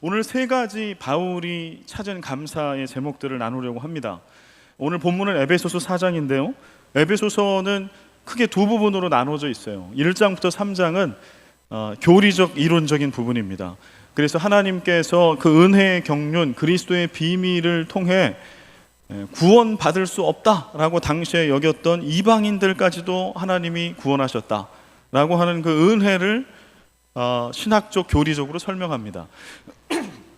오늘 세 가지 바울이 찾은 감사의 제목들을 나누려고 합니다. 오늘 본문은 에베소서 4장인데요. 에베소서는 크게 두 부분으로 나눠져 있어요. 1장부터 3장은 교리적 이론적인 부분입니다. 그래서 하나님께서 그 은혜의 경륜, 그리스도의 비밀을 통해 구원받을 수 없다라고 당시에 여겼던 이방인들까지도 하나님이 구원하셨다라고 하는 그 은혜를 신학적 교리적으로 설명합니다.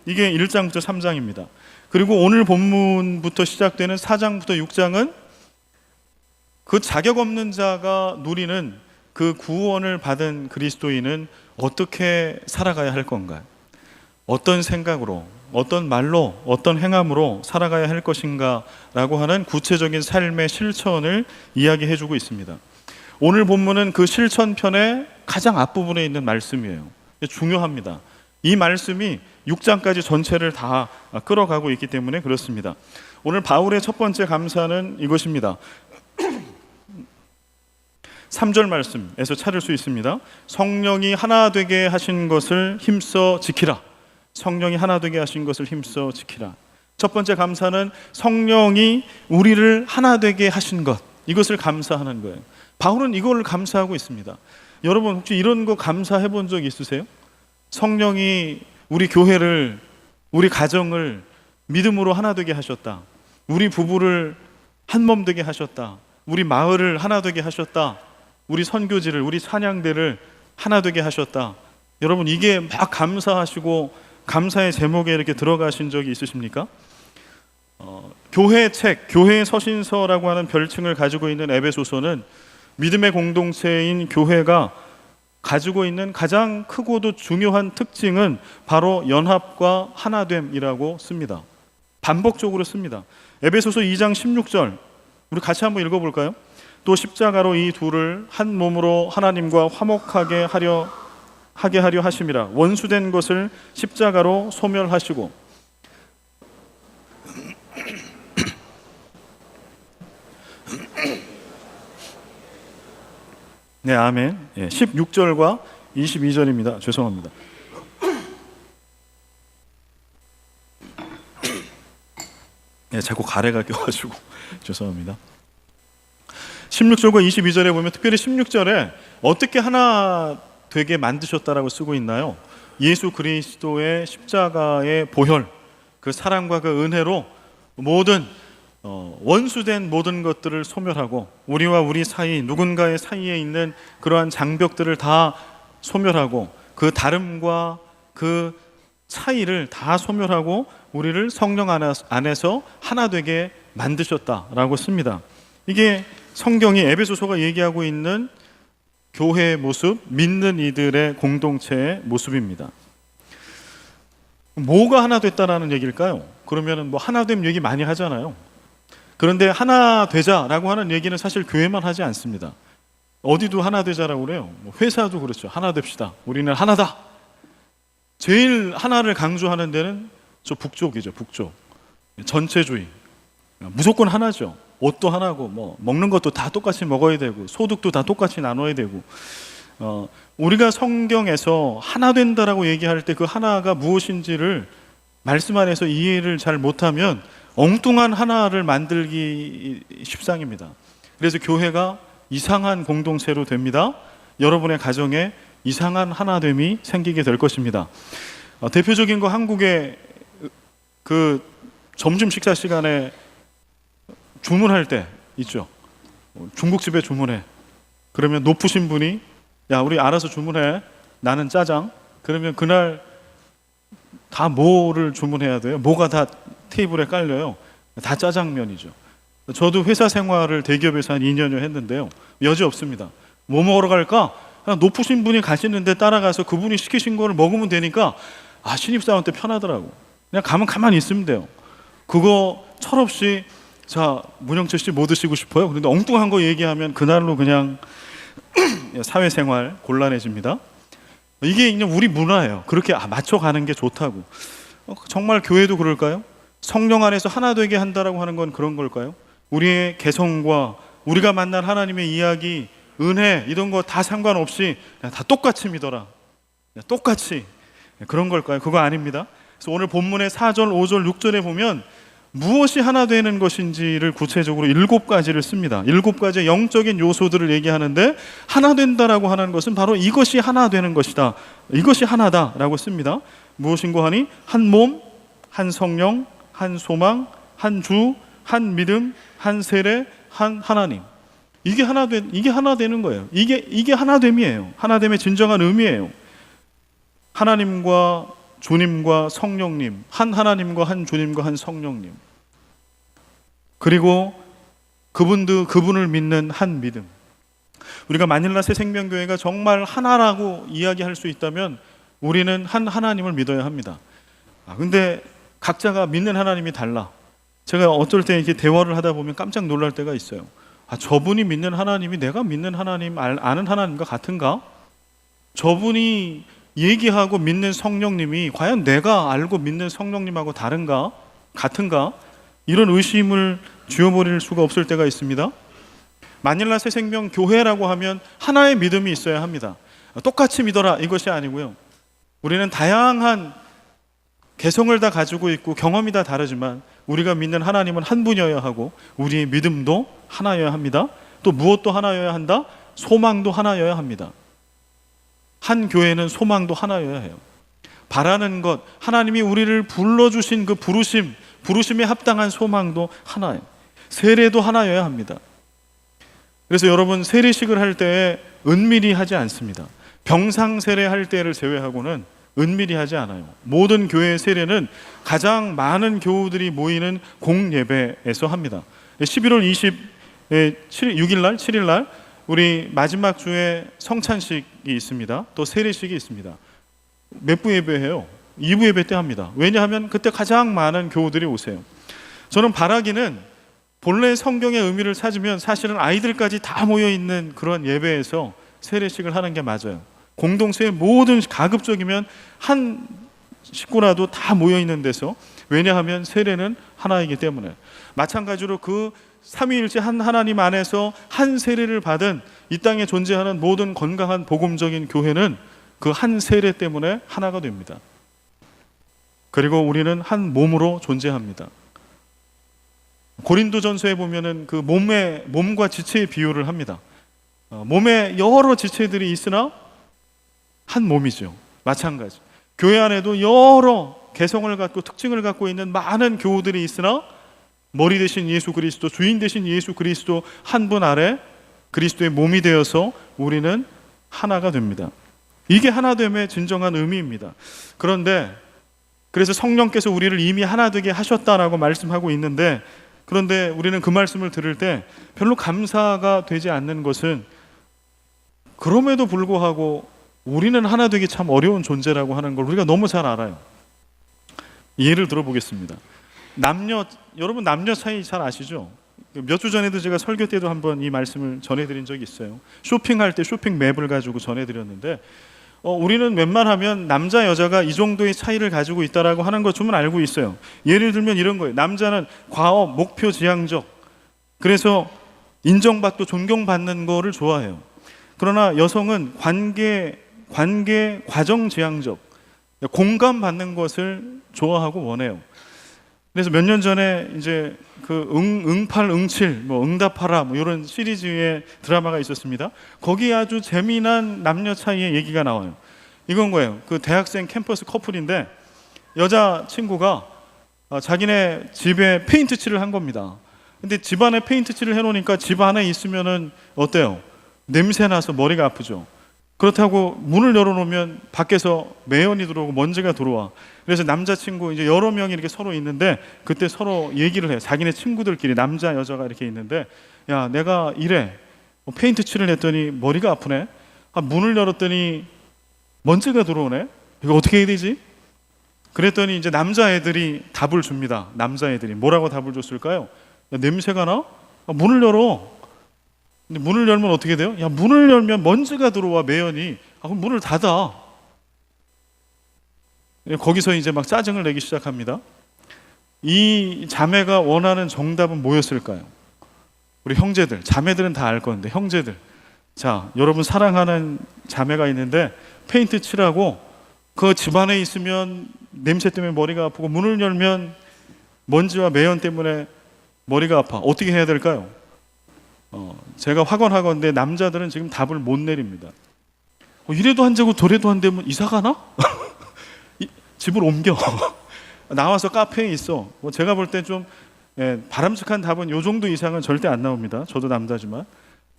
이게 1장부터 3장입니다. 그리고 오늘 본문부터 시작되는 4장부터 6장은 그 자격 없는 자가 누리는 그 구원을 받은 그리스도인은 어떻게 살아가야 할 건가? 어떤 생각으로, 어떤 말로, 어떤 행함으로 살아가야 할 것인가 라고 하는 구체적인 삶의 실천을 이야기해주고 있습니다. 오늘 본문은 그 실천편의 가장 앞부분에 있는 말씀이에요. 중요합니다. 이 말씀이 6장까지 전체를 다 끌어가고 있기 때문에 그렇습니다. 오늘 바울의 첫 번째 감사는 이것입니다. 3절 말씀에서 찾을 수 있습니다. 성령이 하나 되게 하신 것을 힘써 지키라. 성령이 하나 되게 하신 것을 힘써 지키라. 첫 번째 감사는 성령이 우리를 하나 되게 하신 것, 이것을 감사하는 거예요. 바울은 이걸 감사하고 있습니다. 여러분 혹시 이런 거 감사해 본 적 있으세요? 성령이 우리 교회를, 우리 가정을 믿음으로 하나 되게 하셨다. 우리 부부를 한 몸 되게 하셨다. 우리 마을을 하나 되게 하셨다. 우리 선교지를, 우리 찬양대를 하나 되게 하셨다. 여러분 이게 막 감사하시고 감사의 제목에 이렇게 들어가신 적이 있으십니까? 교회 책, 교회의 서신서라고 하는 별칭을 가지고 있는 에베소서는 믿음의 공동체인 교회가 가지고 있는 가장 크고도 중요한 특징은 바로 연합과 하나됨이라고 씁니다. 반복적으로 씁니다. 에베소서 2장 16절 우리 같이 한번 읽어볼까요? 또 십자가로 이 둘을 한 몸으로 하나님과 화목하게 하려 하심이라. 원수된 것을 십자가로 소멸하시고. 네, 아멘. 16절과 22절입니다. 죄송합니다. 네, 자꾸 가래가 껴가지고 죄송합니다. 16절과 22절에 보면 특별히 16절에 어떻게 하나 되게 만드셨다라고 쓰고 있나요? 예수 그리스도의 십자가의 보혈, 그 사랑과 그 은혜로 모든 원수된 모든 것들을 소멸하고 우리와 우리 사이, 누군가의 사이에 있는 그러한 장벽들을 다 소멸하고 그 다름과 그 차이를 다 소멸하고 우리를 성령 안에서 하나 되게 만드셨다라고 씁니다. 이게 성경이 에베소서가 얘기하고 있는 교회의 모습, 믿는 이들의 공동체의 모습입니다. 뭐가 하나 됐다라는 얘기일까요? 그러면 뭐 하나됨 얘기 많이 하잖아요. 그런데 하나 되자라고 하는 얘기는 사실 교회만 하지 않습니다. 어디도 하나 되자라고 그래요. 회사도 그렇죠. 하나 됩시다. 우리는 하나다. 제일 하나를 강조하는 데는 저 북쪽이죠. 북쪽. 전체주의. 무조건 하나죠. 옷도 하나고 뭐 먹는 것도 다 똑같이 먹어야 되고 소득도 다 똑같이 나눠야 되고 우리가 성경에서 하나 된다라고 얘기할 때 그 하나가 무엇인지를 말씀 안에서 이해를 잘 못하면 엉뚱한 하나를 만들기 십상입니다. 그래서 교회가 이상한 공동체로 됩니다. 여러분의 가정에 이상한 하나됨이 생기게 될 것입니다. 대표적인 거 한국의 그 점심 식사 시간에 주문할 때 있죠. 중국집에 주문해. 그러면 높으신 분이 야 우리 알아서 주문해. 나는 짜장. 그러면 그날 다 뭐를 주문해야 돼요? 뭐가 다 테이블에 깔려요. 다 짜장면이죠. 저도 회사 생활을 대기업에서 한 2년여 했는데요. 여지 없습니다. 뭐 먹으러 갈까? 그냥 높으신 분이 가시는데 따라가서 그분이 시키신 거를 먹으면 되니까 신입사원 때 편하더라고. 그냥 가면 가만히 있으면 돼요. 그거 철없이 자 문영철 씨 뭐 드시고 싶어요? 그런데 엉뚱한 거 얘기하면 그날로 그냥 사회생활 곤란해집니다. 이게 그냥 우리 문화예요. 그렇게 맞춰가는 게 좋다고. 정말 교회도 그럴까요? 성령 안에서 하나 되게 한다라고 하는 건 그런 걸까요? 우리의 개성과 우리가 만난 하나님의 이야기, 은혜 이런 거 다 상관없이 다 똑같이 믿어라. 똑같이 그런 걸까요? 그거 아닙니다. 그래서 오늘 본문의 4절, 5절, 6절에 보면 무엇이 하나 되는 것인지를 구체적으로 7가지를 씁니다. 7가지의 영적인 요소들을 얘기하는데 하나 된다라고 하는 것은 바로 이것이 하나 되는 것이다. 이것이 하나다라고 씁니다. 무엇인고 하니 한 몸, 한 성령, 한 소망, 한 주, 한 믿음, 한 세례, 한 하나님. 이게 하나 되는 거예요. 이게 하나됨이에요. 하나됨의 진정한 의미예요. 하나님과 주님과 성령님, 한 하나님과 한 주님과 한 성령님, 그리고 그분을 믿는 한 믿음. 우리가 마닐라 새생명교회가 정말 하나라고 이야기할 수 있다면 우리는 한 하나님을 믿어야 합니다. 근데 각자가 믿는 하나님이 달라. 제가 어쩔 때 이렇게 대화를 하다 보면 깜짝 놀랄 때가 있어요. 저분이 믿는 하나님이 내가 믿는 하나님, 아는 하나님과 같은가? 저분이 얘기하고 믿는 성령님이 과연 내가 알고 믿는 성령님하고 다른가? 같은가? 이런 의심을 지워버릴 수가 없을 때가 있습니다. 마닐라 새생명교회라고 하면 하나의 믿음이 있어야 합니다. 똑같이 믿어라 이것이 아니고요. 우리는 다양한 개성을 다 가지고 있고 경험이 다 다르지만 우리가 믿는 하나님은 한 분이어야 하고 우리의 믿음도 하나여야 합니다. 또 무엇도 하나여야 한다? 소망도 하나여야 합니다. 한 교회는 소망도 하나여야 해요. 바라는 것, 하나님이 우리를 불러주신 그 부르심에 합당한 소망도 하나예요. 세례도 하나여야 합니다. 그래서 여러분 세례식을 할 때에 은밀히 하지 않습니다. 병상 세례할 때를 제외하고는 은밀히 하지 않아요. 모든 교회의 세례는 가장 많은 교우들이 모이는 공예배에서 합니다. 11월 26일 날, 7일 날 우리 마지막 주에 성찬식이 있습니다. 또 세례식이 있습니다. 몇 부 예배해요? 2부 예배 때 합니다. 왜냐하면 그때 가장 많은 교우들이 오세요. 저는 바라기는 본래 성경의 의미를 찾으면 사실은 아이들까지 다 모여있는 그런 예배에서 세례식을 하는 게 맞아요. 공동체의 모든 가급적이면 한 식구라도 다 모여있는 데서, 왜냐하면 세례는 하나이기 때문에. 마찬가지로 그 삼위일체 한 하나님 안에서 한 세례를 받은 이 땅에 존재하는 모든 건강한 복음적인 교회는 그 한 세례 때문에 하나가 됩니다. 그리고 우리는 한 몸으로 존재합니다. 고린도전서에 보면은 그 몸과 지체의 비유를 합니다. 몸에 여러 지체들이 있으나 한 몸이죠. 마찬가지. 교회 안에도 여러 개성을 갖고 특징을 갖고 있는 많은 교우들이 있으나 머리 대신 예수 그리스도, 주인 대신 예수 그리스도 한 분 아래 그리스도의 몸이 되어서 우리는 하나가 됩니다. 이게 하나됨의 진정한 의미입니다. 그런데 그래서 성령께서 우리를 이미 하나 되게 하셨다라고 말씀하고 있는데, 그런데 우리는 그 말씀을 들을 때 별로 감사가 되지 않는 것은, 그럼에도 불구하고 우리는 하나 되기 참 어려운 존재라고 하는 걸 우리가 너무 잘 알아요. 예를 들어보겠습니다. 여러분 남녀 차이 잘 아시죠? 몇 주 전에도 제가 설교 때도 한번 이 말씀을 전해드린 적이 있어요. 쇼핑할 때 쇼핑 맵을 가지고 전해드렸는데, 우리는 웬만하면 남자 여자가 이 정도의 차이를 가지고 있다라고 하는 것 좀 알고 있어요. 예를 들면 이런 거예요. 남자는 과업, 목표 지향적, 그래서 인정받고 존경받는 거를 좋아해요. 그러나 여성은 관계 과정 지향적, 공감받는 것을 좋아하고 원해요. 그래서 몇 년 전에 이제 그 응팔 응칠, 응답하라 이런 시리즈의 드라마가 있었습니다. 거기에 아주 재미난 남녀 차이의 얘기가 나와요. 이건 거예요. 그 대학생 캠퍼스 커플인데 여자 친구가 자기네 집에 페인트 칠을 한 겁니다. 근데 집 안에 페인트 칠을 해놓으니까 집 안에 있으면은 어때요? 냄새 나서 머리가 아프죠. 그렇다고 문을 열어놓으면 밖에서 매연이 들어오고 먼지가 들어와. 그래서 남자친구 이제 여러 명이 이렇게 서로 있는데 그때 서로 얘기를 해요. 자기네 친구들끼리 남자 여자가 이렇게 있는데, 야 내가 이래 페인트 칠을 했더니 머리가 아프네. 문을 열었더니 먼지가 들어오네. 이거 어떻게 해야 되지? 그랬더니 이제 남자애들이 답을 줍니다. 남자애들이 뭐라고 답을 줬을까요? 야, 냄새가 나? 문을 열어. 근데 문을 열면 어떻게 돼요? 야, 문을 열면 먼지가 들어와, 매연이. 그럼 문을 닫아. 거기서 이제 막 짜증을 내기 시작합니다. 이 자매가 원하는 정답은 뭐였을까요? 우리 형제들, 자매들은 다 알 건데, 형제들. 자, 여러분 사랑하는 자매가 있는데 페인트 칠하고 그 집안에 있으면 냄새 때문에 머리가 아프고 문을 열면 먼지와 매연 때문에 머리가 아파. 어떻게 해야 될까요? 제가 확언하건대 남자들은 지금 답을 못 내립니다. 이래도 안 되고 저래도 안 되면 이사 가나? 집을 옮겨. 나와서 카페에 있어. 제가 볼 때 좀 바람직한 답은 요 정도 이상은 절대 안 나옵니다. 저도 남자지만.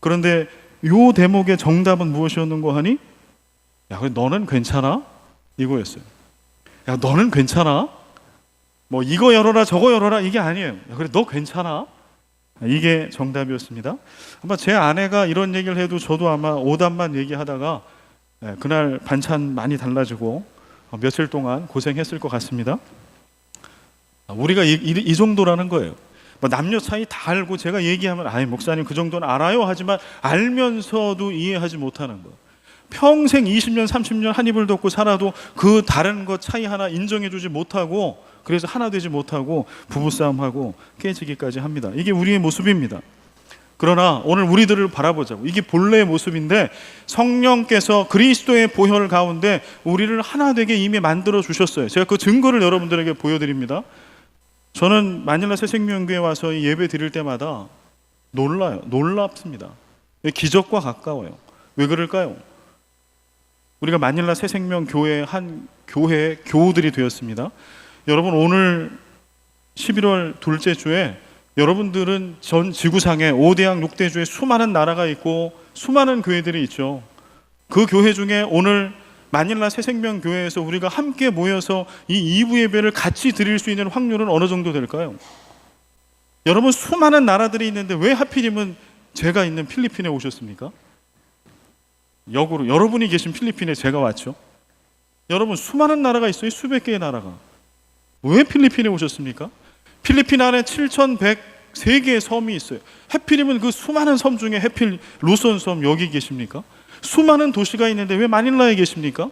그런데 요 대목의 정답은 무엇이었는고 하니, 야, 그래 너는 괜찮아? 이거였어요. 야, 너는 괜찮아? 뭐 이거 열어라 저거 열어라 이게 아니에요. 야, 그래 너 괜찮아? 이게 정답이었습니다. 아마 제 아내가 이런 얘기를 해도 저도 아마 오답만 얘기하다가 그날 반찬 많이 달라지고 며칠 동안 고생했을 것 같습니다. 우리가 이 정도라는 거예요. 뭐 남녀 차이 다 알고 제가 얘기하면 아이 목사님 그 정도는 알아요 하지만 알면서도 이해하지 못하는 거예요. 평생 20년 30년 한 입을 덮고 살아도 그 다른 것 차이 하나 인정해주지 못하고, 그래서 하나 되지 못하고 부부싸움하고 깨지기까지 합니다. 이게 우리의 모습입니다. 그러나 오늘 우리들을 바라보자고. 이게 본래의 모습인데 성령께서 그리스도의 보혈 가운데 우리를 하나 되게 이미 만들어 주셨어요. 제가 그 증거를 여러분들에게 보여드립니다. 저는 마닐라 새생명교회 와서 예배 드릴 때마다 놀랍습니다. 기적과 가까워요. 왜 그럴까요? 우리가 마닐라 새생명교회 한 교회의 교우들이 되었습니다. 여러분 오늘 11월 둘째 주에 여러분들은 전 지구상에 5대양 6대주에 수많은 나라가 있고 수많은 교회들이 있죠. 그 교회 중에 오늘 마닐라 새생명교회에서 우리가 함께 모여서 이 2부 예배를 같이 드릴 수 있는 확률은 어느 정도 될까요? 여러분 수많은 나라들이 있는데 왜 하필이면 제가 있는 필리핀에 오셨습니까? 역으로 여러분이 계신 필리핀에 제가 왔죠. 여러분 수많은 나라가 있어요. 수백 개의 나라가. 왜 필리핀에 오셨습니까? 필리핀 안에 7,103개의 섬이 있어요. 하필이면 그 수많은 섬 중에 하필 루손 섬 여기 계십니까? 수많은 도시가 있는데 왜 마닐라에 계십니까?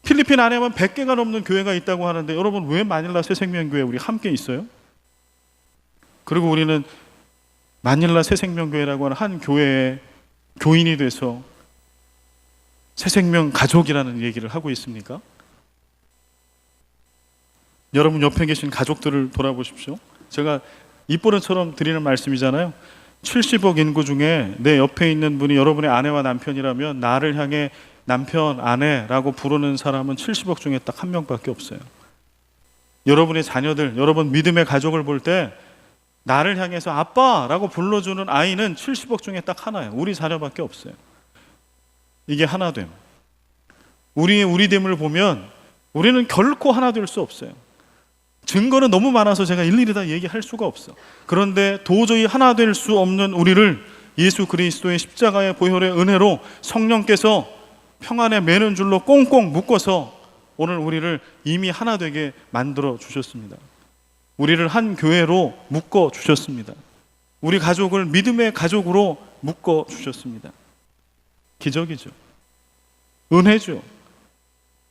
필리핀 안에만 100개가 넘는 교회가 있다고 하는데 여러분 왜 마닐라 새생명교회 우리 함께 있어요? 그리고 우리는 마닐라 새생명교회라고 하는 한 교회의 교인이 돼서 새생명 가족이라는 얘기를 하고 있습니까? 여러분 옆에 계신 가족들을 돌아보십시오. 제가 입버릇처럼 드리는 말씀이잖아요. 70억 인구 중에 내 옆에 있는 분이 여러분의 아내와 남편이라면 나를 향해 남편, 아내라고 부르는 사람은 70억 중에 딱 한 명밖에 없어요. 여러분의 자녀들, 여러분 믿음의 가족을 볼 때 나를 향해서 아빠라고 불러주는 아이는 70억 중에 딱 하나예요. 우리 자녀밖에 없어요. 이게 하나됨. 우리의 우리됨을 보면 우리는 결코 하나 될 수 없어요. 증거는 너무 많아서 제가 일일이 다 얘기할 수가 없어. 그런데 도저히 하나 될 수 없는 우리를 예수 그리스도의 십자가의 보혈의 은혜로 성령께서 평안에 매는 줄로 꽁꽁 묶어서 오늘 우리를 이미 하나 되게 만들어 주셨습니다. 우리를 한 교회로 묶어 주셨습니다. 우리 가족을 믿음의 가족으로 묶어 주셨습니다. 기적이죠. 은혜죠.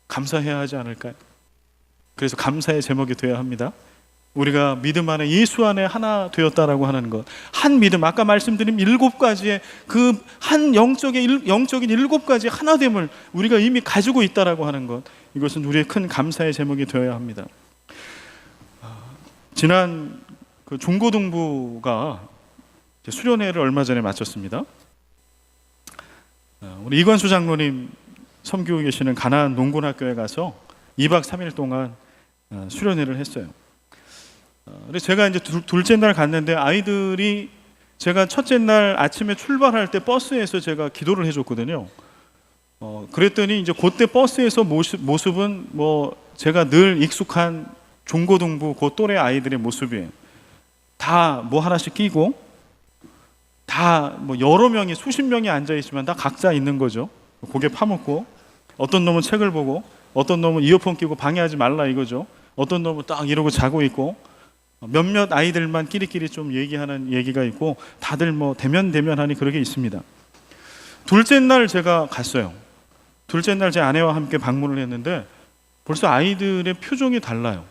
감사해야 하지 않을까요? 그래서 감사의 제목이 되어야 합니다. 우리가 믿음 안에 예수 안에 하나 되었다라고 하는 것. 한 믿음, 아까 말씀드린 7가지의 그 한 영적인 7가지 하나됨을 우리가 이미 가지고 있다라고 하는 것. 이것은 우리의 큰 감사의 제목이 되어야 합니다. 지난 그 중고등부가 수련회를 얼마 전에 마쳤습니다. 우리 이관수 장로님 섬기고 계시는 가나안 농군학교에 가서 2박 3일 동안 수련회를 했어요. 그래서 제가 이제 둘째 날 갔는데 아이들이 제가 첫째 날 아침에 출발할 때 버스에서 제가 기도를 해줬거든요. 그랬더니 이제 그때 버스에서 모습은 뭐 제가 늘 익숙한 중고등부 그 또래 아이들의 모습이에요. 다 뭐 하나씩 끼고 다 뭐 여러 명이 수십 명이 앉아 있지만 다 각자 있는 거죠. 고개 파묻고 어떤 놈은 책을 보고 어떤 놈은 이어폰 끼고 방해하지 말라 이거죠. 어떤 놈은 딱 이러고 자고 있고 몇몇 아이들만 끼리끼리 좀 얘기하는 얘기가 있고 다들 뭐 대면하니 그러게 있습니다. 둘째 날 제가 갔어요. 둘째 날 제 아내와 함께 방문을 했는데 벌써 아이들의 표정이 달라요.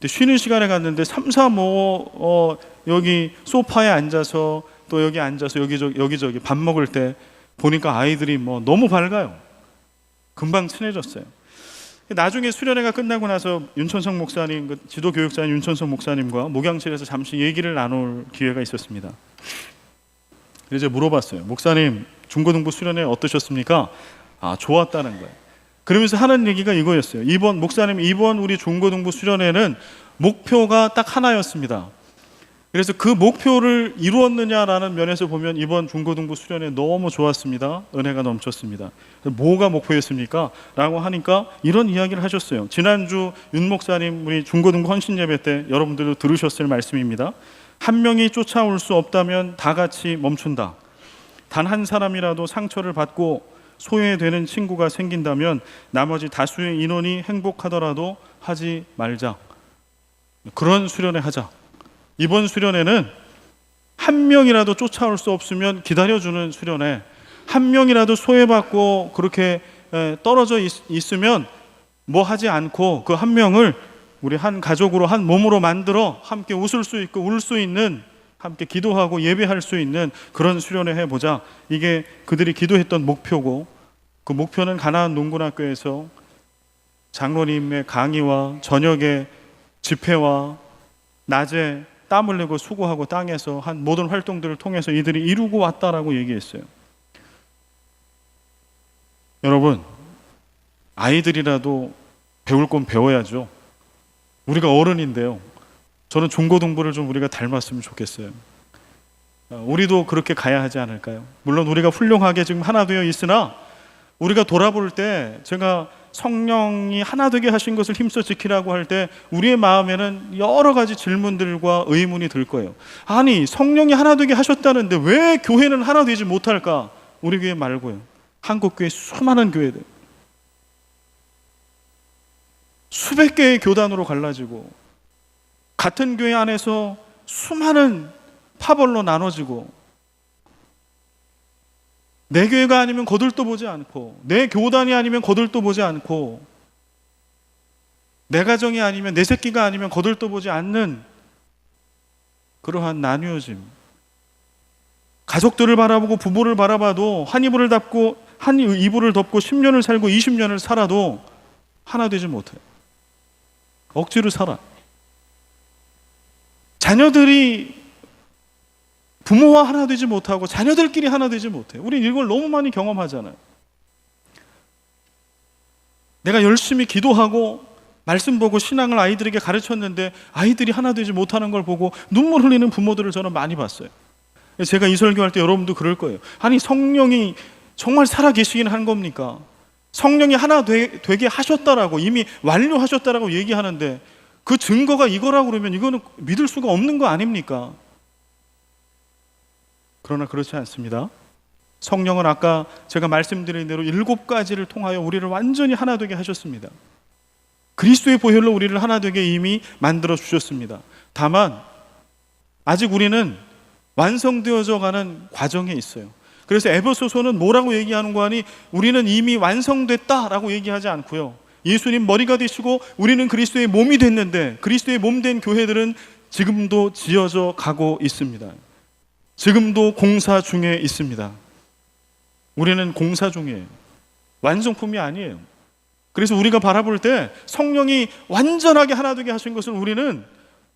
쉬는 시간에 갔는데 3, 4, 5 여기 소파에 앉아서 또 여기 앉아서 여기저기 밥 먹을 때 보니까 아이들이 뭐 너무 밝아요. 금방 친해졌어요. 나중에 수련회가 끝나고 나서 윤천성 목사님, 그 지도교육자인 윤천성 목사님과 목양실에서 잠시 얘기를 나눌 기회가 있었습니다. 그래서 물어봤어요. 목사님, 중고등부 수련회 어떠셨습니까? 좋았다는 거예요. 그러면서 하는 얘기가 이거였어요. 목사님, 이번 우리 중고등부 수련회는 목표가 딱 하나였습니다. 그래서 그 목표를 이루었느냐라는 면에서 보면 이번 중고등부 수련회 너무 좋았습니다. 은혜가 넘쳤습니다. 뭐가 목표였습니까? 라고 하니까 이런 이야기를 하셨어요. 지난주 윤 목사님 우리 중고등부 헌신예배 때 여러분들도 들으셨을 말씀입니다. 한 명이 쫓아올 수 없다면 다 같이 멈춘다. 단 한 사람이라도 상처를 받고 소외되는 친구가 생긴다면 나머지 다수의 인원이 행복하더라도 하지 말자. 그런 수련회 하자. 이번 수련회는 한 명이라도 쫓아올 수 없으면 기다려주는 수련회, 한 명이라도 소외받고 그렇게 떨어져 있으면 뭐 하지 않고 그 한 명을 우리 한 가족으로 한 몸으로 만들어 함께 웃을 수 있고 울 수 있는, 함께 기도하고 예배할 수 있는 그런 수련회 해보자. 이게 그들이 기도했던 목표고, 그 목표는 가나안 농군학교에서 장로님의 강의와 저녁에 집회와 낮에 땀 흘리고 수고하고 땅에서 한 모든 활동들을 통해서 이들이 이루고 왔다라고 얘기했어요. 여러분, 아이들이라도 배울 건 배워야죠. 우리가 어른인데요. 저는 중고등부를 좀 우리가 닮았으면 좋겠어요. 우리도 그렇게 가야 하지 않을까요? 물론 우리가 훌륭하게 지금 하나 되어 있으나 우리가 돌아볼 때, 제가 성령이 하나 되게 하신 것을 힘써 지키라고 할 때 우리의 마음에는 여러 가지 질문들과 의문이 들 거예요. 아니, 성령이 하나 되게 하셨다는데 왜 교회는 하나 되지 못할까? 우리 교회 말고요. 한국교회 수많은 교회들, 수백 개의 교단으로 갈라지고 같은 교회 안에서 수많은 파벌로 나눠지고, 내 교회가 아니면 거들떠보지 않고, 내 교단이 아니면 거들떠보지 않고, 내 가정이 아니면, 내 새끼가 아니면 거들떠보지 않는 그러한 나뉘어짐. 가족들을 바라보고 부부를 바라봐도 한 이불을 덮고 10년을 살고 20년을 살아도 하나 되지 못해요. 억지로 살아. 자녀들이 부모와 하나 되지 못하고 자녀들끼리 하나 되지 못해요. 우리 이걸 너무 많이 경험하잖아요. 내가 열심히 기도하고 말씀 보고 신앙을 아이들에게 가르쳤는데 아이들이 하나 되지 못하는 걸 보고 눈물 흘리는 부모들을 저는 많이 봤어요. 제가 이 설교할 때 여러분도 그럴 거예요. 아니, 성령이 정말 살아계시긴 한 겁니까? 성령이 하나 되게 하셨다라고, 이미 완료하셨다라고 얘기하는데 그 증거가 이거라고 그러면 이거는 믿을 수가 없는 거 아닙니까? 그러나 그렇지 않습니다. 성령은 아까 제가 말씀드린 대로 7가지를 통하여 우리를 완전히 하나 되게 하셨습니다. 그리스도의 보혈로 우리를 하나 되게 이미 만들어 주셨습니다. 다만 아직 우리는 완성되어져 가는 과정에 있어요. 그래서 에베소서는 뭐라고 얘기하는 거 아니, 우리는 이미 완성됐다라고 얘기하지 않고요. 예수님 머리가 되시고 우리는 그리스도의 몸이 됐는데, 그리스도의 몸 된 교회들은 지금도 지어져 가고 있습니다. 지금도 공사 중에 있습니다. 우리는 공사 중이에요. 완성품이 아니에요. 그래서 우리가 바라볼 때 성령이 완전하게 하나 되게 하신 것을 우리는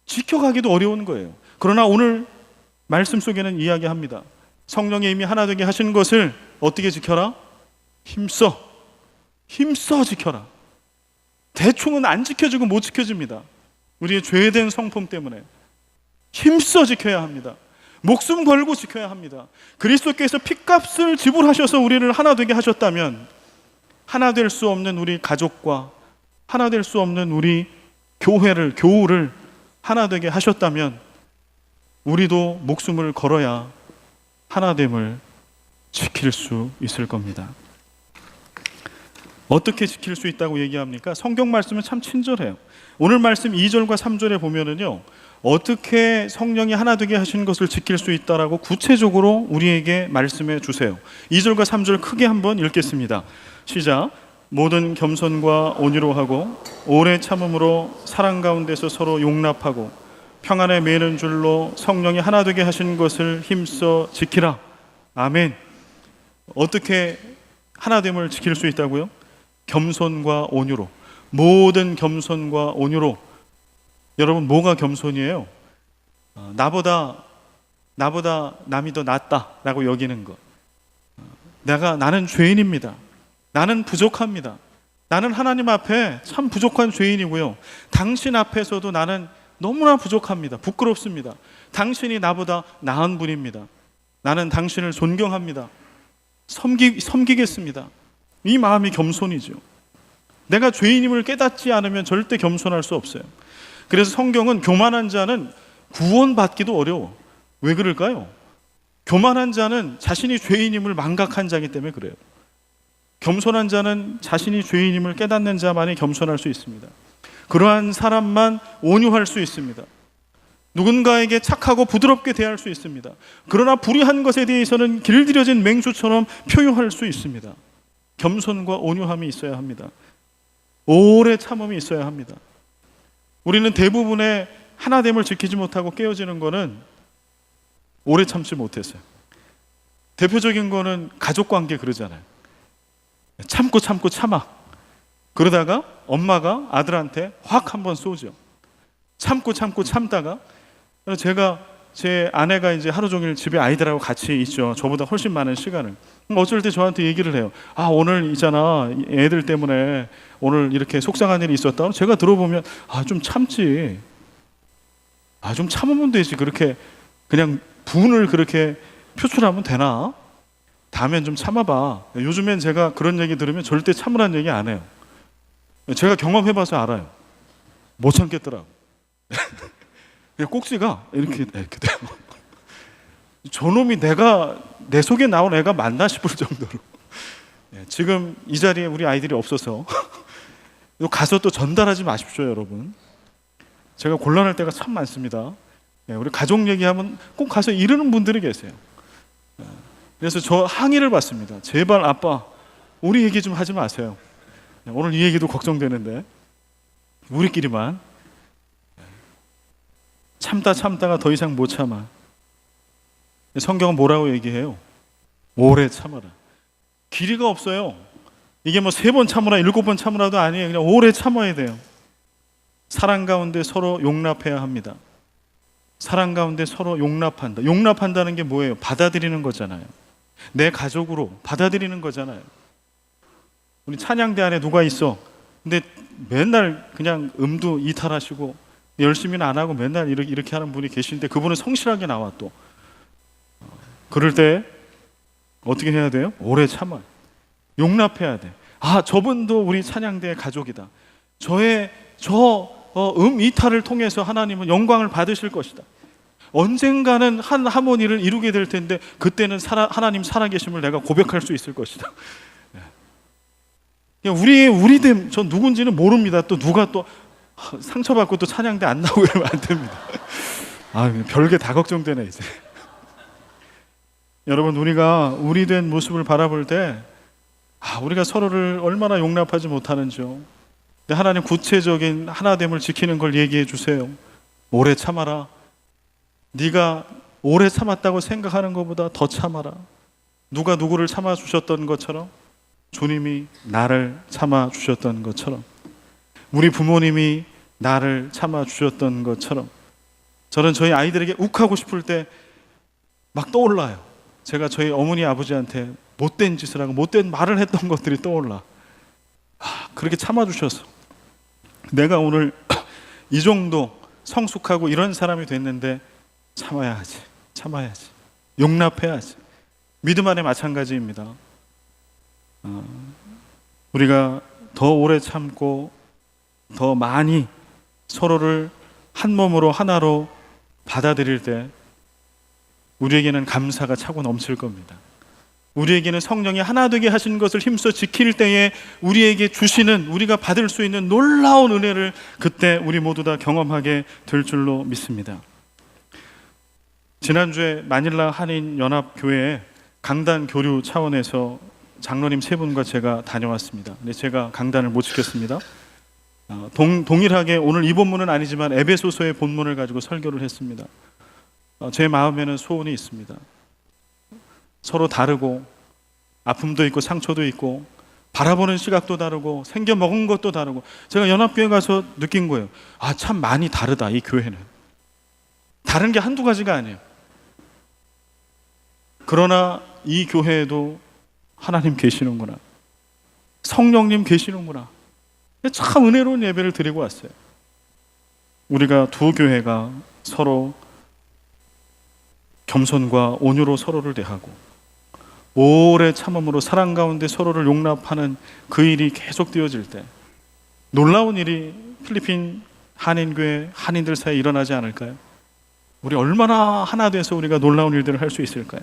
지켜가기도 어려운 거예요. 그러나 오늘 말씀 속에는 이야기합니다. 성령이 이미 하나 되게 하신 것을 어떻게 지켜라? 힘써 지켜라. 대충은 안 지켜지고 못 지켜집니다. 우리의 죄된 성품 때문에 힘써 지켜야 합니다. 목숨 걸고 지켜야 합니다. 그리스도께서 핏값을 지불하셔서 우리를 하나 되게 하셨다면, 하나 될 수 없는 우리 가족과 하나 될 수 없는 우리 교우를 하나 되게 하셨다면 우리도 목숨을 걸어야 하나됨을 지킬 수 있을 겁니다. 어떻게 지킬 수 있다고 얘기합니까? 성경 말씀은 참 친절해요. 오늘 말씀 2절과 3절에 보면은요, 어떻게 성령이 하나 되게 하신 것을 지킬 수 있다라고 구체적으로 우리에게 말씀해 주세요. 2절과 3절 크게 한번 읽겠습니다. 시작. 모든 겸손과 온유로 하고 오래 참음으로 사랑 가운데서 서로 용납하고 평안에 매는 줄로 성령이 하나 되게 하신 것을 힘써 지키라. 아멘. 어떻게 하나됨을 지킬 수 있다고요? 겸손과 온유로. 모든 겸손과 온유로. 여러분, 뭐가 겸손이에요? 나보다 남이 더 낫다라고 여기는 것. 나는 죄인입니다. 나는 부족합니다. 나는 하나님 앞에 참 부족한 죄인이고요. 당신 앞에서도 나는 너무나 부족합니다. 부끄럽습니다. 당신이 나보다 나은 분입니다. 나는 당신을 존경합니다. 섬기겠습니다. 이 마음이 겸손이죠. 내가 죄인임을 깨닫지 않으면 절대 겸손할 수 없어요. 그래서 성경은 교만한 자는 구원받기도 어려워. 왜 그럴까요? 교만한 자는 자신이 죄인임을 망각한 자이기 때문에 그래요. 겸손한 자는 자신이 죄인임을 깨닫는 자만이 겸손할 수 있습니다. 그러한 사람만 온유할 수 있습니다. 누군가에게 착하고 부드럽게 대할 수 있습니다. 그러나 불의한 것에 대해서는 길들여진 맹수처럼 표효할 수 있습니다. 겸손과 온유함이 있어야 합니다. 오래 참음이 있어야 합니다. 우리는 대부분의 하나됨을 지키지 못하고 깨어지는 것은 오래 참지 못했어요. 대표적인 거는 가족관계 그러잖아요. 참고 참아. 그러다가 엄마가 아들한테 확 한번 쏘죠. 참고 참다가 제가 제 아내가 이제 하루 종일 집에 아이들하고 같이 있죠. 저보다 훨씬 많은 시간을. 어쩔 때 저한테 얘기를 해요. 오늘 있잖아, 애들 때문에 오늘 이렇게 속상한 일이 있었다. 제가 들어보면 좀 참지. 좀 참으면 되지. 그렇게 그냥 분을 그렇게 표출하면 되나? 다음엔 좀 참아봐. 요즘엔 제가 그런 얘기 들으면 절대 참으라는 얘기 안 해요. 제가 경험해봐서 알아요. 못 참겠더라고. 그냥 꼭지가 이렇게 돼요. 저놈이 내 속에 나온 애가 맞나 싶을 정도로. 지금 이 자리에 우리 아이들이 없어서 가서 또 전달하지 마십시오, 여러분. 제가 곤란할 때가 참 많습니다. 우리 가족 얘기하면 꼭 가서 이러는 분들이 계세요. 그래서 저 항의를 받습니다. 제발 아빠, 우리 얘기 좀 하지 마세요. 오늘 이 얘기도 걱정되는데 우리끼리만. 참다가 더 이상 못 참아. 성경은 뭐라고 얘기해요? 오래 참아라. 길이가 없어요. 이게 뭐 3번 참으라 7번 참으라도 아니에요. 그냥 오래 참아야 돼요. 사랑 가운데 서로 용납해야 합니다. 사랑 가운데 서로 용납한다. 용납한다는 게 뭐예요? 받아들이는 거잖아요. 내 가족으로 받아들이는 거잖아요. 우리 찬양대 안에 누가 있어? 근데 맨날 그냥 음도 이탈하시고 열심히는 안 하고 맨날 이렇게 하는 분이 계시는데 그분은 성실하게 나와 또. 그럴 때 어떻게 해야 돼요? 오래 참아. 용납해야 돼. 저분도 우리 찬양대의 가족이다. 이탈을 통해서 하나님은 영광을 받으실 것이다. 언젠가는 한 하모니를 이루게 될 텐데 그때는 하나님 살아계심을 내가 고백할 수 있을 것이다. 우리됨, 전 누군지는 모릅니다. 또 누가 또 상처받고 또 찬양대 안 나오고 이러면 안 됩니다. 별게 다 걱정되네 이제. 여러분, 우리가 우리된 모습을 바라볼 때 우리가 서로를 얼마나 용납하지 못하는지요. 하나님 구체적인 하나됨을 지키는 걸 얘기해 주세요. 오래 참아라. 네가 오래 참았다고 생각하는 것보다 더 참아라. 누가 누구를 참아주셨던 것처럼 주님이 나를 참아주셨던 것처럼, 우리 부모님이 나를 참아주셨던 것처럼. 저는 저희 아이들에게 욱하고 싶을 때 막 떠올라요. 제가 저희 어머니 아버지한테 못된 짓을 하고 못된 말을 했던 것들이 떠올라. 그렇게 참아주셔서 내가 오늘 이 정도 성숙하고 이런 사람이 됐는데 참아야지. 용납해야지. 믿음 안에 마찬가지입니다. 우리가 더 오래 참고 더 많이 서로를 한 몸으로 하나로 받아들일 때 우리에게는 감사가 차고 넘칠 겁니다. 우리에게는 성령이 하나 되게 하신 것을 힘써 지킬 때에 우리에게 주시는, 우리가 받을 수 있는 놀라운 은혜를 그때 우리 모두 다 경험하게 될 줄로 믿습니다. 지난주에 마닐라 한인연합교회에 강단 교류 차원에서 장로님 3분과 제가 다녀왔습니다. 근데 제가 강단을 못 지켰습니다. 동일하게 오늘 이 본문은 아니지만 에베소서의 본문을 가지고 설교를 했습니다. 제 마음에는 소원이 있습니다. 서로 다르고 아픔도 있고 상처도 있고 바라보는 시각도 다르고 생겨 먹은 것도 다르고, 제가 연합교회 가서 느낀 거예요. 아, 참 많이 다르다. 이 교회는 다른 게 한두 가지가 아니에요. 그러나 이 교회에도 하나님 계시는구나, 성령님 계시는구나, 참 은혜로운 예배를 드리고 왔어요. 우리가 두 교회가 서로 겸손과 온유로 서로를 대하고 오래 참음으로 사랑 가운데 서로를 용납하는 그 일이 계속 되어질 때 놀라운 일이 필리핀 한인교회 한인들 사이에 일어나지 않을까요? 우리 얼마나 하나 돼서 우리가 놀라운 일들을 할 수 있을까요?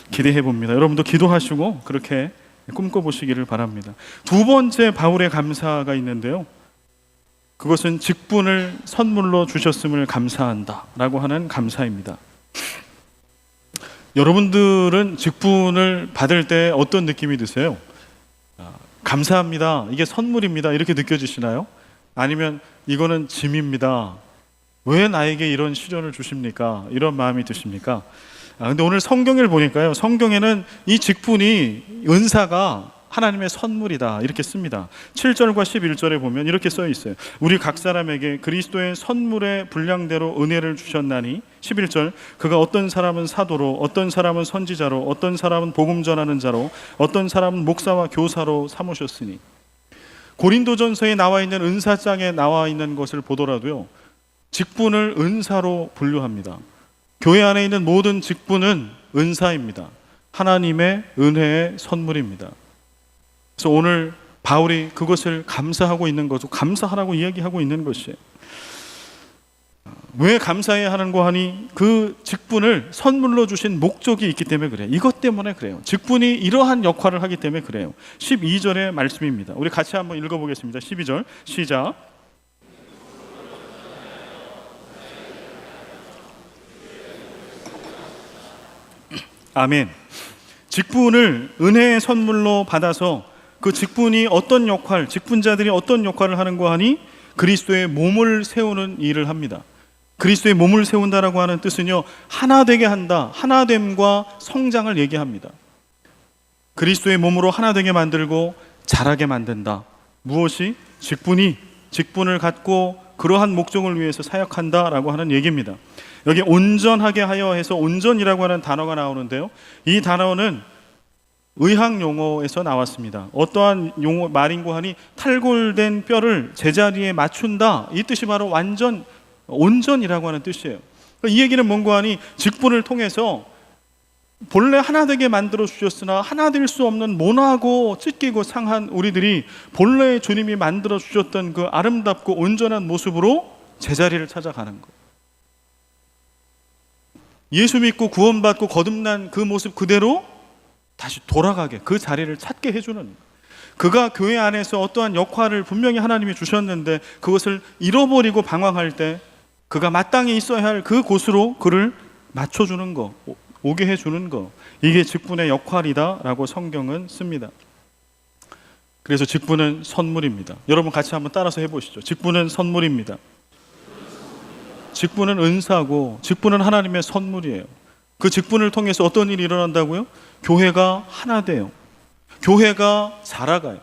기대해 봅니다. 여러분도 기도하시고 그렇게 꿈꿔보시기를 바랍니다. 두 번째 바울의 감사가 있는데요, 그것은 직분을 선물로 주셨음을 감사한다 라고 하는 감사입니다. 여러분들은 직분을 받을 때 어떤 느낌이 드세요? 감사합니다, 이게 선물입니다, 이렇게 느껴지시나요? 아니면 이거는 짐입니다, 왜 나에게 이런 시련을 주십니까? 이런 마음이 드십니까? 근데 오늘 성경을 보니까요, 성경에는 이 직분이, 은사가 하나님의 선물이다 이렇게 씁니다. 7절과 11절에 보면 이렇게 써 있어요. 우리 각 사람에게 그리스도의 선물의 분량대로 은혜를 주셨나니, 11절, 그가 어떤 사람은 사도로, 어떤 사람은 선지자로, 어떤 사람은 복음 전하는 자로, 어떤 사람은 목사와 교사로 삼으셨으니. 고린도전서에 나와 있는 은사장에 나와 있는 것을 보더라도요, 직분을 은사로 분류합니다. 교회 안에 있는 모든 직분은 은사입니다. 하나님의 은혜의 선물입니다. 그래서 오늘 바울이 그것을 감사하고 있는 거죠. 감사하라고 이야기하고 있는 것이에요. 왜 감사해야 하는 거 하니, 그 직분을 선물로 주신 목적이 있기 때문에 그래요. 이것 때문에 그래요. 직분이 이러한 역할을 하기 때문에 그래요. 12절의 말씀입니다. 우리 같이 한번 읽어보겠습니다. 12절 시작. 아멘. 직분을 은혜의 선물로 받아서 그 직분이 어떤 역할, 직분자들이 어떤 역할을 하는가 하니, 그리스도의 몸을 세우는 일을 합니다. 그리스도의 몸을 세운다라고 하는 뜻은요, 하나 되게 한다, 하나됨과 성장을 얘기합니다. 그리스도의 몸으로 하나 되게 만들고 자라게 만든다. 무엇이? 직분을 갖고 그러한 목적을 위해서 사역한다라고 하는 얘기입니다. 여기 온전하게 하여 해서 온전이라고 하는 단어가 나오는데요, 이 단어는 의학 용어에서 나왔습니다. 어떠한 용어 말인고 하니, 탈골된 뼈를 제자리에 맞춘다, 이 뜻이 바로 완전, 온전이라고 하는 뜻이에요. 이 얘기는 뭔가 하니, 직분을 통해서 본래 하나 되게 만들어 주셨으나 하나 될 수 없는 모나고 찢기고 상한 우리들이 본래 주님이 만들어 주셨던 그 아름답고 온전한 모습으로 제자리를 찾아가는 거예요. 예수 믿고 구원받고 거듭난 그 모습 그대로 다시 돌아가게, 그 자리를 찾게 해주는, 그가 교회 안에서 어떠한 역할을 분명히 하나님이 주셨는데 그것을 잃어버리고 방황할 때 그가 마땅히 있어야 할 그 곳으로 그를 맞춰주는 거, 오게 해주는 거, 이게 직분의 역할이다라고 성경은 씁니다. 그래서 직분은 선물입니다. 여러분 같이 한번 따라서 해보시죠. 직분은 선물입니다. 직분은 은사고 직분은 하나님의 선물이에요. 그 직분을 통해서 어떤 일이 일어난다고요? 교회가 하나 돼요. 교회가 자라가요.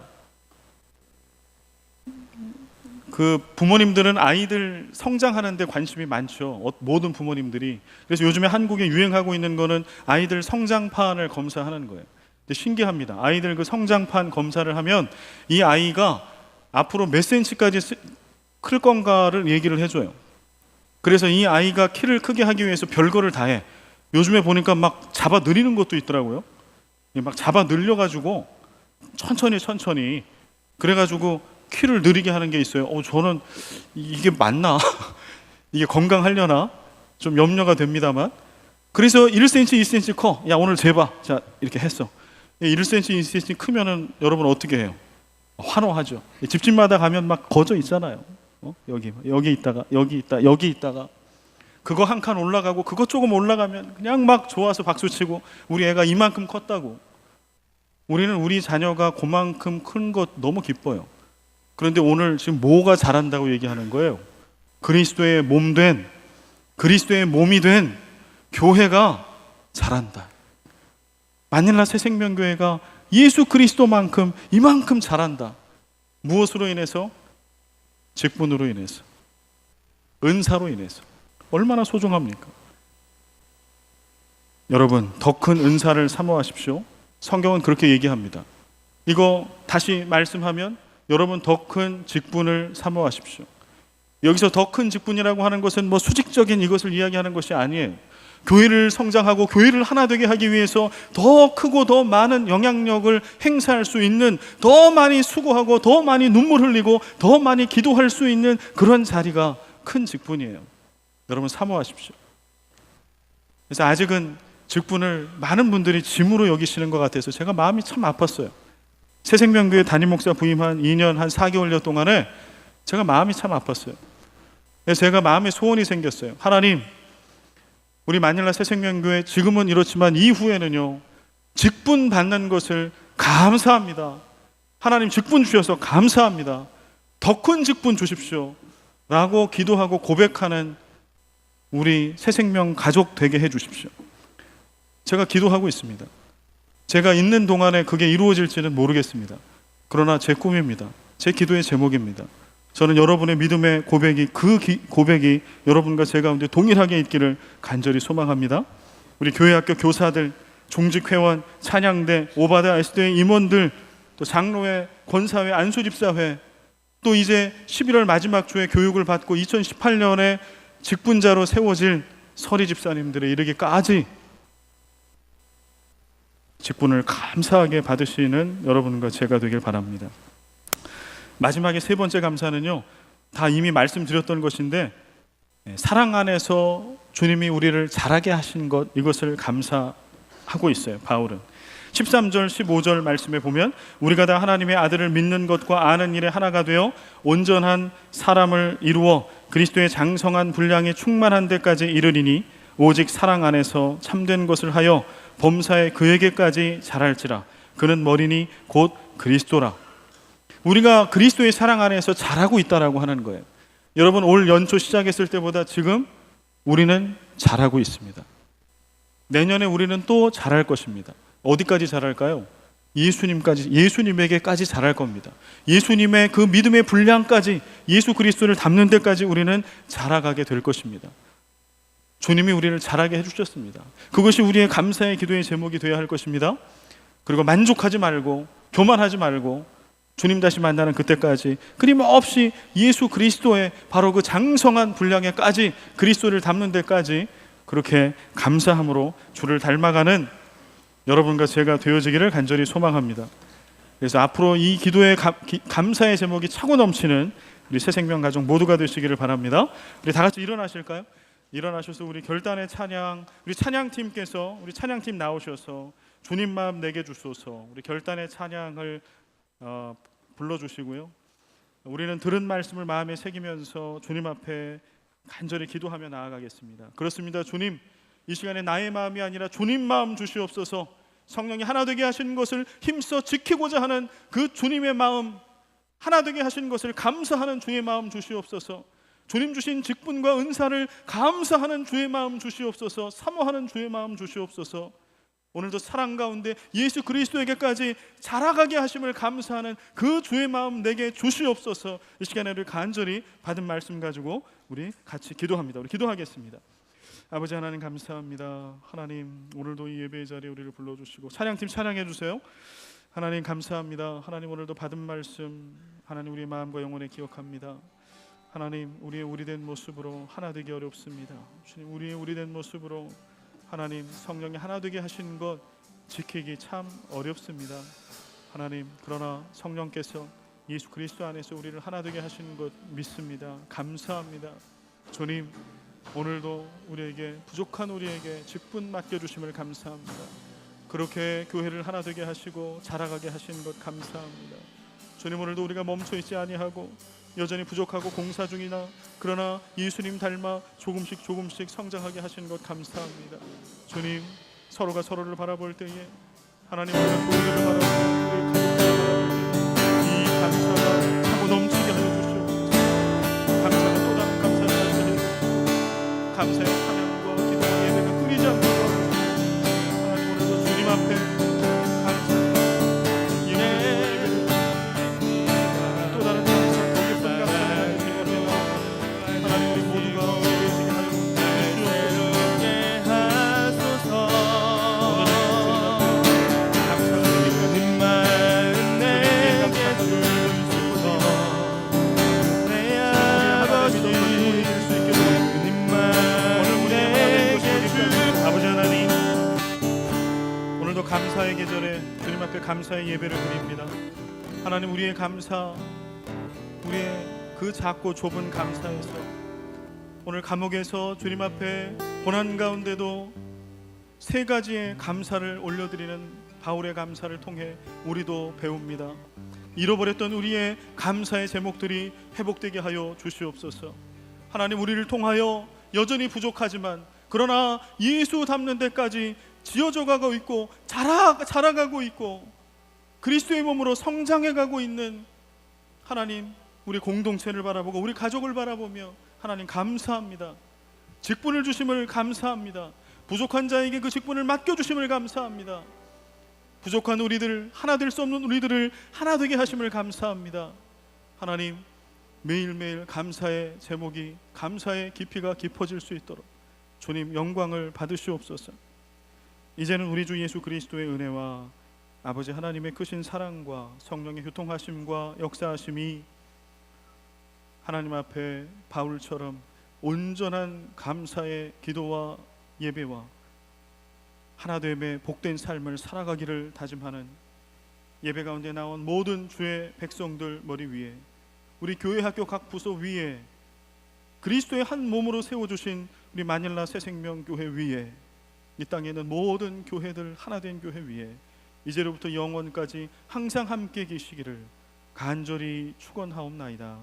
그 부모님들은 아이들 성장하는 데 관심이 많죠. 모든 부모님들이. 그래서 요즘에 한국에 유행하고 있는 거는 아이들 성장판을 검사하는 거예요. 근데 신기합니다. 아이들 그 성장판 검사를 하면 이 아이가 앞으로 몇 센치까지 클 건가를 얘기를 해줘요. 그래서 이 아이가 키를 크게 하기 위해서 별거를 다 해. 요즘에 보니까 막 잡아 늘리는 것도 있더라고요. 막 잡아 늘려가지고 천천히 그래가지고 키를 느리게 하는 게 있어요. 저는 이게 맞나? 이게 건강하려나? 좀 염려가 됩니다만. 그래서 1cm, 2cm 커. 야, 오늘 재봐. 자, 이렇게 했어. 1cm, 2cm 크면은 여러분 어떻게 해요? 환호하죠. 집집마다 가면 막 거저 있잖아요. 여기 있다가 여기 있다가 그거 한 칸 올라가고 그거 조금 올라가면 그냥 막 좋아서 박수치고, 우리 애가 이만큼 컸다고. 우리는 우리 자녀가 그만큼 큰 것 너무 기뻐요. 그런데 오늘 지금 뭐가 자란다고 얘기하는 거예요? 그리스도의 몸된, 그리스도의 몸이 된 교회가 자란다. 마닐라 새생명교회가 예수 그리스도만큼 이만큼 잘한다. 무엇으로 인해서? 직분으로 인해서, 은사로 인해서. 얼마나 소중합니까? 여러분, 더 큰 은사를 사모하십시오. 성경은 그렇게 얘기합니다. 이거 다시 말씀하면 여러분 더 큰 직분을 사모하십시오. 여기서 더 큰 직분이라고 하는 것은 뭐 수직적인 이것을 이야기하는 것이 아니에요. 교회를 성장하고 교회를 하나 되게 하기 위해서 더 크고 더 많은 영향력을 행사할 수 있는, 더 많이 수고하고 더 많이 눈물 흘리고 더 많이 기도할 수 있는 그런 자리가 큰 직분이에요. 여러분 사모하십시오. 그래서 아직은 직분을 많은 분들이 짐으로 여기시는 것 같아서 제가 마음이 참 아팠어요. 새생명교회 담임 목사 부임한 2년 한 4개월여 동안에 제가 마음이 참 아팠어요. 그래서 제가 마음에 소원이 생겼어요. 하나님, 우리 마닐라 새생명교회 지금은 이렇지만 이후에는요, 직분 받는 것을 감사합니다. 하나님 직분 주셔서 감사합니다. 더 큰 직분 주십시오 라고 기도하고 고백하는 우리 새생명 가족 되게 해 주십시오. 제가 기도하고 있습니다. 제가 있는 동안에 그게 이루어질지는 모르겠습니다. 그러나 제 꿈입니다. 제 기도의 제목입니다. 저는 여러분의 믿음의 고백이, 고백이 여러분과 제 가운데 동일하게 있기를 간절히 소망합니다. 우리 교회학교 교사들, 종직회원, 찬양대, 오바다 S대의 임원들, 또 장로회, 권사회, 안수집사회, 또 이제 11월 마지막 주에 교육을 받고 2018년에 직분자로 세워질 서리 집사님들에 이르기까지 직분을 감사하게 받으시는 여러분과 제가 되길 바랍니다. 마지막에 세 번째 감사는요, 다 이미 말씀드렸던 것인데, 사랑 안에서 주님이 우리를 자라게 하신 것, 이것을 감사하고 있어요. 바울은 13절 15절 말씀에 보면 우리가 다 하나님의 아들을 믿는 것과 아는 일에 하나가 되어 온전한 사람을 이루어 그리스도의 장성한 분량이 충만한 데까지 이르리니 오직 사랑 안에서 참된 것을 하여 범사에 그에게까지 자랄지라. 그는 머리니 곧 그리스도라. 우리가 그리스도의 사랑 안에서 자라고 있다라고 하는 거예요. 여러분, 올 연초 시작했을 때보다 지금 우리는 자라고 있습니다. 내년에 우리는 또 자랄 것입니다. 어디까지 자랄까요? 예수님에게까지 자랄 겁니다. 예수님의 그 믿음의 분량까지, 예수 그리스도를 닮는 데까지 우리는 자라가게 될 것입니다. 주님이 우리를 자라게 해주셨습니다. 그것이 우리의 감사의 기도의 제목이 되어야 할 것입니다. 그리고 만족하지 말고 교만하지 말고 주님 다시 만나는 그때까지 끊임없이 예수 그리스도의 바로 그 장성한 분량에까지, 그리스도를 닮는 데까지 그렇게 감사함으로 주를 닮아가는 여러분과 제가 되어지기를 간절히 소망합니다. 그래서 앞으로 이 기도의 감사의 제목이 차고 넘치는 우리 새생명 가족 모두가 되시기를 바랍니다. 우리 다 같이 일어나실까요? 일어나셔서 우리 결단의 찬양, 우리 찬양팀께서, 우리 찬양팀 나오셔서 주님 마음 내게 주소서, 우리 결단의 찬양을 불러주시고요. 우리는 들은 말씀을 마음에 새기면서 주님 앞에 간절히 기도하며 나아가겠습니다. 그렇습니다. 주님, 이 시간에 나의 마음이 아니라 주님 마음 주시옵소서. 성령이 하나 되게 하신 것을 힘써 지키고자 하는 그 주님의 마음, 하나 되게 하신 것을 감사하는 주의 마음 주시옵소서. 주님 주신 직분과 은사를 감사하는 주의 마음 주시옵소서. 사모하는 주의 마음 주시옵소서. 오늘도 사랑 가운데 예수 그리스도에게까지 자라가게 하심을 감사하는 그 주의 마음 내게 주시옵소서. 이 시간에 우리 간절히 받은 말씀 가지고 우리 같이 기도합니다. 우리 기도하겠습니다. 아버지 하나님 감사합니다. 하나님, 오늘도 이 예배의 자리에 우리를 불러주시고 찬양팀 찬양해 주세요. 하나님 감사합니다. 하나님, 오늘도 받은 말씀 하나님 우리의 마음과 영혼에 기억합니다. 하나님, 우리의 우리된 모습으로 하나 되기 어렵습니다. 주님, 우리의 우리된 모습으로 하나님 성령이 하나 되게 하신 것 지키기 참 어렵습니다. 하나님, 그러나 성령께서 예수 그리스도 안에서 우리를 하나 되게 하시는 것 믿습니다. 감사합니다. 주님, 오늘도 우리에게 부족한 우리에게 직분 맡겨주심을 감사합니다. 그렇게 교회를 하나 되게 하시고 자라가게 하시는 것 감사합니다. 주님, 오늘도 우리가 멈춰있지 아니하고 여전히 부족하고 공사 중이나 그러나 예수님 닮아 조금씩 성장하게 하시는 것 감사합니다. 주님, 서로가 서로를 바라볼 때에 하나님, 우리가 교회를 바라볼 때, 우리 가족들을 바라볼 때 이 감사가 차고 넘치게 하여 주시옵소서. 감사가 또 다른 감사를 하여 주시옵소서. 감사의 찬양과 기도와 예배가 끊이지 않도록 하나님, 오늘도 주님 앞에 감사합니다. 하나님 우리 모두가 되시게 하여 새롭게 하소서. 내 마음 내게 주소서. 내 아버지 내 마음 내게 주소서. 아버지 하나님, 오늘도 감사의 계절에 주님 앞에 감사의 예배를 드립니다. 하나님, 우리의 감사, 우리의 그 작고 좁은 감사에서 오늘 감옥에서 주님 앞에 고난 가운데도 세 가지의 감사를 올려드리는 바울의 감사를 통해 우리도 배웁니다. 잃어버렸던 우리의 감사의 제목들이 회복되게 하여 주시옵소서. 하나님, 우리를 통하여 여전히 부족하지만 그러나 예수 닮는 데까지 지어져 가고 있고 자라가고 있고 그리스도의 몸으로 성장해가고 있는 하나님, 우리 공동체를 바라보고 우리 가족을 바라보며 하나님 감사합니다. 직분을 주심을 감사합니다. 부족한 자에게 그 직분을 맡겨주심을 감사합니다. 부족한 우리들, 하나 될 수 없는 우리들을 하나 되게 하심을 감사합니다. 하나님, 매일매일 감사의 제목이, 감사의 깊이가 깊어질 수 있도록 주님 영광을 받으시옵소서. 이제는 우리 주 예수 그리스도의 은혜와 아버지 하나님의 크신 사랑과 성령의 교통하심과 역사하심이 하나님 앞에 바울처럼 온전한 감사의 기도와 예배와 하나됨의 복된 삶을 살아가기를 다짐하는 예배 가운데 나온 모든 주의 백성들 머리 위에, 우리 교회 학교 각 부서 위에, 그리스도의 한 몸으로 세워주신 우리 마닐라 새생명교회 위에, 이 땅에 있는 모든 교회들 하나된 교회 위에 이제로부터 영원까지 항상 함께 계시기를 간절히 축원하옵나이다.